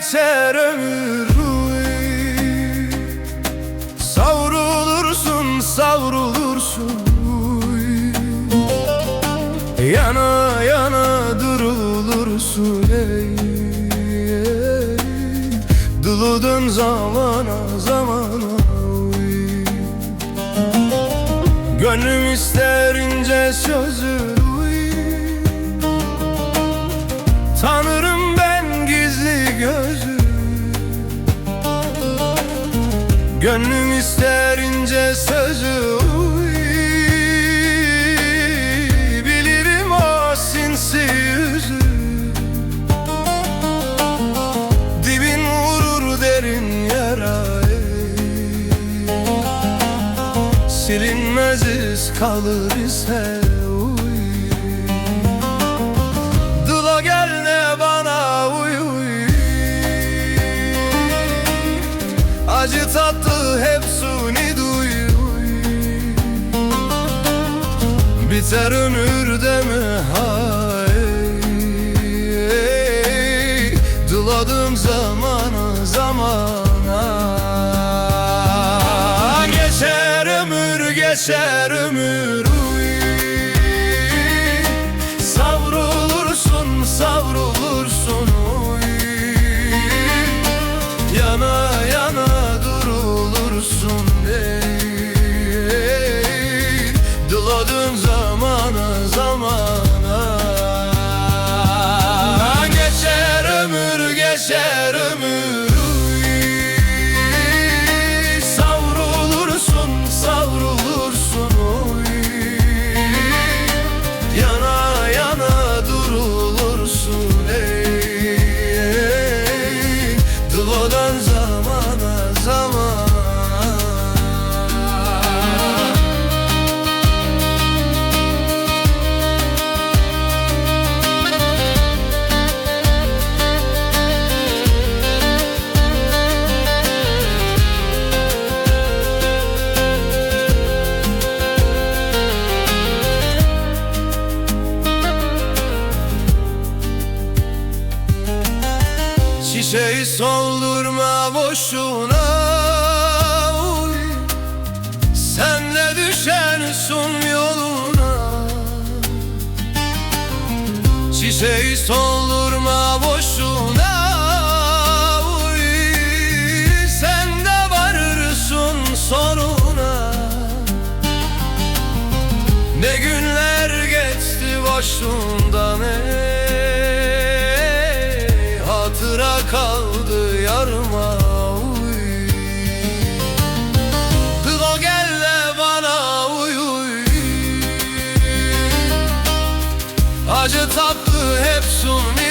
geçer ömür, savrulursun savrulursun, yana yana durulursun, ey, ey. Dıludun zamana zamana, gönlüm isterince sözü, tanırım ben gizli gözü. Gönlüm isterince sözü, bilirim o sinsi yüzü. Dibin vurur derin yara, silinmez iz kalır ise, Dıla gel ne bana uy uy. Acı tatlı hep suni duy, biter ömürde mi hay, dıladım zamana zamana. Geçer ömür geçer ömür, savrulursun savrulursun, yana yana durulursun, ey, ey. Dıladığın zamana zamana. Geçer ömür geçer ömür, savrulursun savrulursun, yana yana durulursun, ey, ey. Dıladan zamana zamana. Çiçeği soldurma boşuna, uy. Senle düşersin yoluna. Çiçeği soldurma boşuna, uy. Sen de varırsın sonuna. Ne günler geçti başımdan, ey. Hatıra kaldı yarıma, uy. Dıla gel de bana uy uy. Acı tatlı hep suni